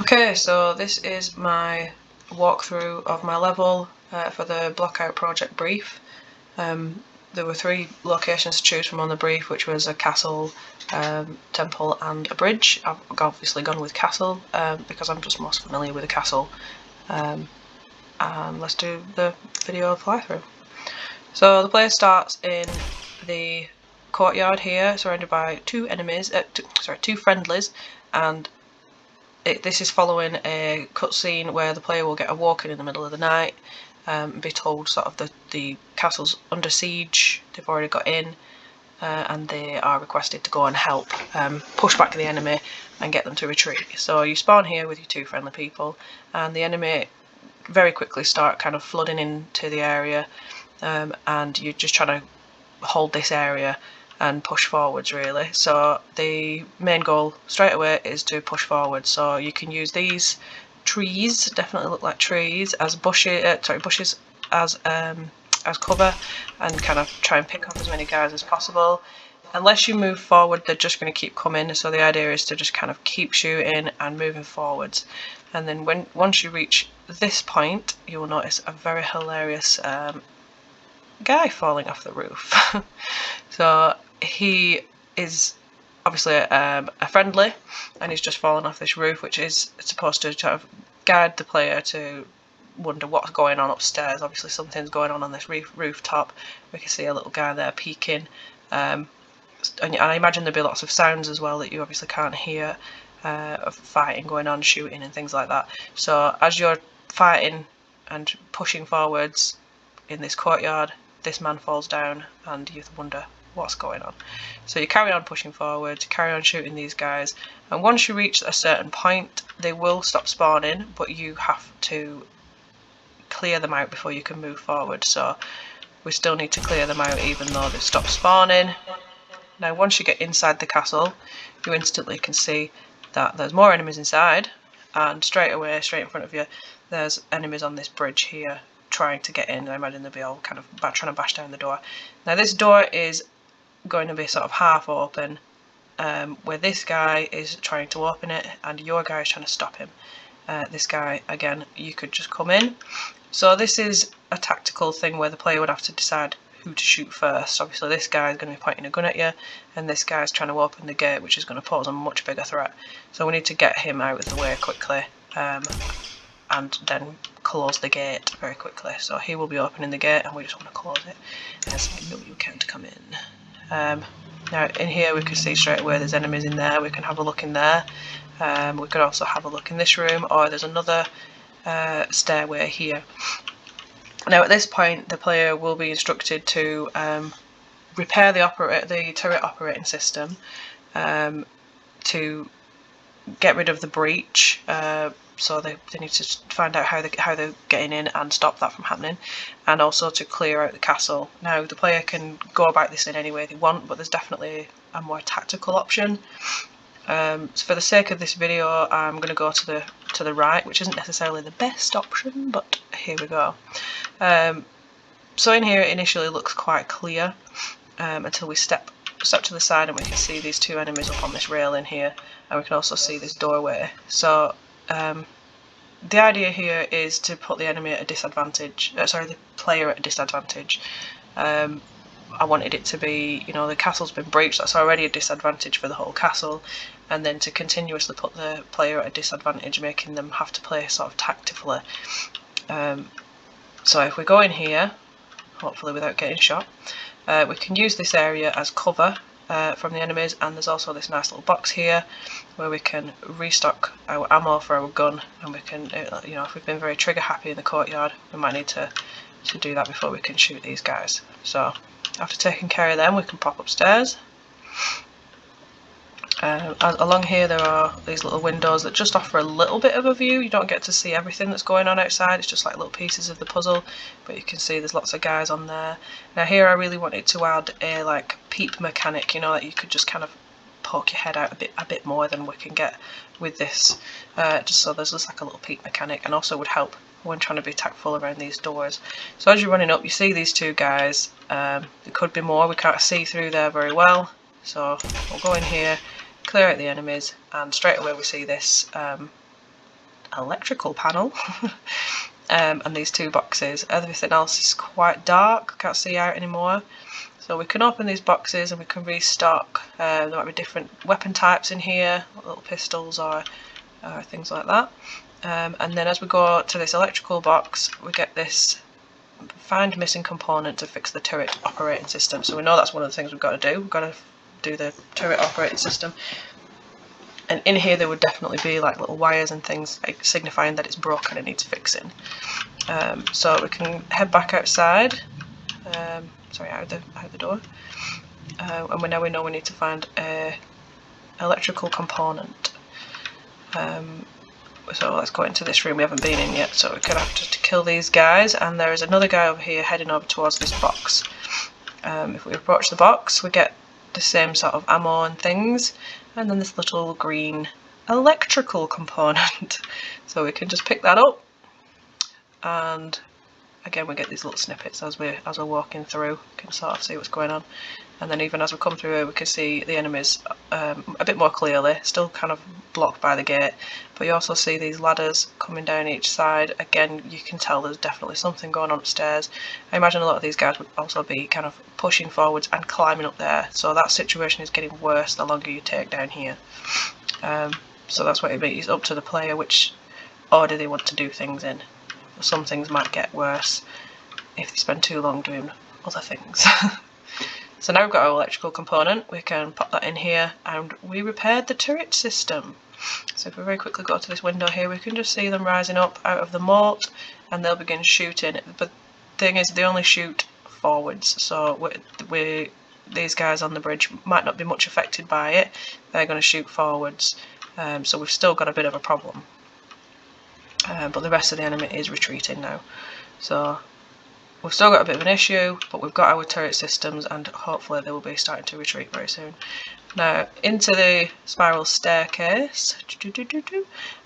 Okay, so this is my walkthrough of my level for the BlockOut Project brief. There were 3 locations to choose from on the brief, which was a castle, temple and a bridge. I've obviously gone with castle because I'm just most familiar with the castle. And let's do the video fly-through. So the player starts in the courtyard here, surrounded by 2 enemies, two friendlies, and this is following a cutscene where the player will get awoken in the middle of the night and be told sort of the castle's under siege, they've already got in, and they are requested to go and help push back the enemy and get them to retreat. So you spawn here with your 2 friendly people, and the enemy very quickly start kind of flooding into the area, and you're just trying to hold this area and push forwards really. So the main goal straight away is to push forward. So you can use these trees, definitely look like trees, as bushes as cover, and kind of try and pick off as many guys as possible. Unless you move forward, they're just going to keep coming. So the idea is to just kind of keep shooting and moving forwards. And then once you reach this point, you will notice a very hilarious guy falling off the roof. So he is obviously a friendly, and he's just fallen off this roof, which is supposed to sort of guide the player to wonder what's going on upstairs. Obviously something's going on this rooftop. We can see a little guy there peeking, and I imagine there'll be lots of sounds as well that you obviously can't hear, of fighting going on, shooting and things like that. So as you're fighting and pushing forwards in this courtyard, this man falls down and you wonder what's going on. So you carry on pushing forward, carry on shooting these guys, and once you reach a certain point they will stop spawning, but you have to clear them out before you can move forward. So we still need to clear them out even though they've stopped spawning. Now once you get inside the castle, you instantly can see that there's more enemies inside, and straight away, straight in front of you, there's enemies on this bridge here trying to get in. I imagine they'll be all kind of trying to bash down the door. Now this door is going to be sort of half open, where this guy is trying to open it and your guy is trying to stop him. This guy, again, you could just come in. So this is a tactical thing where the player would have to decide who to shoot first. Obviously this guy is going to be pointing a gun at you, and this guy is trying to open the gate, which is going to pose a much bigger threat. So we need to get him out of the way quickly, and then close the gate very quickly. So he will be opening the gate and we just want to close it and say no, you can't come in. Now in here we can see straight away there's enemies in there. We can have a look in there. We could also have a look in this room, or there's another stairway here. Now at this point the player will be instructed to repair the turret operating system, to get rid of the breach. So they need to find out how they're getting in and stop that from happening, and also to clear out the castle. Now the player can go about this in any way they want, but there's definitely a more tactical option. So for the sake of this video I'm going to go to the right, which isn't necessarily the best option, but here we go. So in here it initially looks quite clear, until we step to the side and we can see these 2 enemies up on this railing here, and we can also see this doorway. So the idea here is to put the enemy at a disadvantage, the player at a disadvantage. I wanted it to be, the castle's been breached, that's already a disadvantage for the whole castle, and then to continuously put the player at a disadvantage, making them have to play sort of tactically. So if we go in here, hopefully without getting shot, we can use this area as cover from the enemies, and there's also this nice little box here where we can restock our ammo for our gun, and we can, if we've been very trigger happy in the courtyard, we might need to do that before we can shoot these guys. So after taking care of them we can pop upstairs. Along here there are these little windows that just offer a little bit of a view. You don't get to see everything that's going on outside, it's just like little pieces of the puzzle, but you can see there's lots of guys on there. Now here I really wanted to add a peep mechanic, that you could just kind of poke your head out a bit more than we can get with this, just so there's just like a little peep mechanic, and also would help when trying to be tactful around these doors. So as you're running up you see these 2 guys. There could be more, we can't see through there very well, so we'll go in here, clear out the enemies, and straight away we see this electrical panel and these 2 boxes. Everything else is quite dark, can't see out anymore. So we can open these boxes and we can restock. There might be different weapon types in here, little pistols or things like that. And then as we go to this electrical box, we get this find missing component to fix the turret operating system. So we know that's one of the things we've got to do. We've got to do the turret operating system. And in here there would definitely be like little wires and things signifying that it's broken and needs fixing. So we can head back outside. Sorry, out the door. And now we know we need to find a electrical component. So let's go into this room we haven't been in yet. So we're going to have to kill these guys, and there is another guy over here heading over towards this box. If we approach the box, we get the same sort of ammo and things, and then this little green electrical component. So we can just pick that up, and again we get these little snippets as we're walking through. We can sort of see what's going on, and then even as we come through here we can see the enemies a bit more clearly, still kind of blocked by the gate, but you also see these ladders coming down each side. Again, you can tell there's definitely something going on upstairs. I imagine a lot of these guys would also be kind of pushing forwards and climbing up there, so that situation is getting worse the longer you take down here. So that's what it means. It's up to the player which order they want to do things in. Some things might get worse if they spend too long doing other things. So now we've got our electrical component, we can pop that in here, and we repaired the turret system. So if we very quickly go to this window here, we can just see them rising up out of the moat, and they'll begin shooting. But the thing is, they only shoot forwards, so these guys on the bridge might not be much affected by it. They're going to shoot forwards, so we've still got a bit of a problem. But the rest of the enemy is retreating now. So we've still got a bit of an issue, but we've got our turret systems, and hopefully they will be starting to retreat very soon. Now, into the spiral staircase,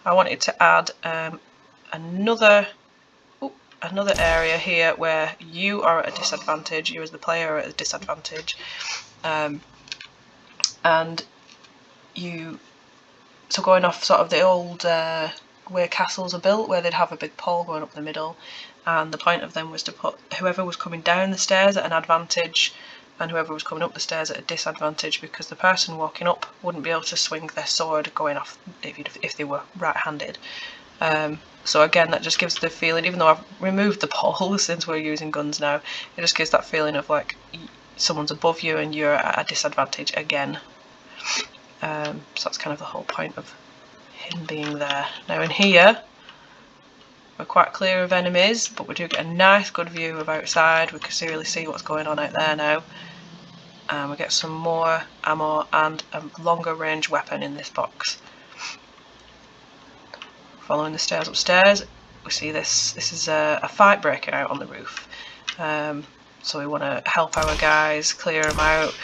I wanted to add another area here where you are at a disadvantage, you as the player are at a disadvantage, and so going off sort of the old where castles are built, where they'd have a big pole going up the middle, and the point of them was to put whoever was coming down the stairs at an advantage and whoever was coming up the stairs at a disadvantage, because the person walking up wouldn't be able to swing their sword going off if they were right-handed. So again, that just gives the feeling, even though I've removed the pole since we're using guns now, it just gives that feeling of like someone's above you and you're at a disadvantage again. So that's kind of the whole point of him being there. Now in here, we're quite clear of enemies, but we do get a nice good view of outside. We can really see what's going on out there now. And we get some more ammo and a longer range weapon in this box. Following the stairs upstairs, we see this is a fight breaking out on the roof. So we want to help our guys clear them out.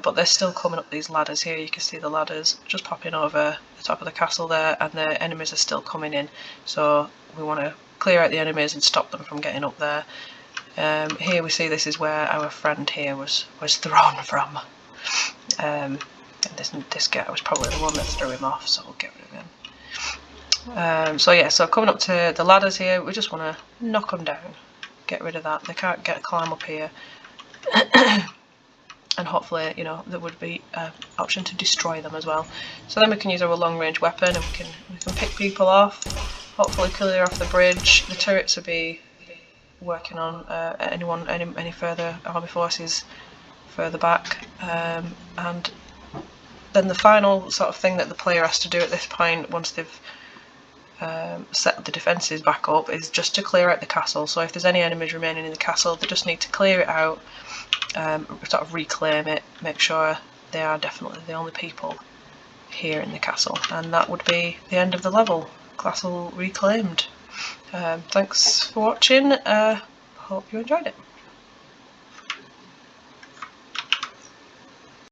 But they're still coming up these ladders here. You can see the ladders just popping over the top of the castle there, and the enemies are still coming in. So we want to clear out the enemies and stop them from getting up there. Here we see this is where our friend here was thrown from. And this guy was probably the one that threw him off, so we'll get rid of him. So yeah, so coming up to the ladders here, we just want to knock them down, get rid of that. They can't climb up here. And hopefully, you know, there would be an option to destroy them as well. So then we can use our long range weapon, and we can pick people off, hopefully clear off the bridge. The turrets will be working on any further army forces further back, and then the final sort of thing that the player has to do at this point, once they've set the defences back up, is just to clear out the castle. So if there's any enemies remaining in the castle, they just need to clear it out, sort of reclaim it, make sure they are definitely the only people here in the castle, and that would be the end of the level. Castle reclaimed. Thanks for watching, hope you enjoyed it.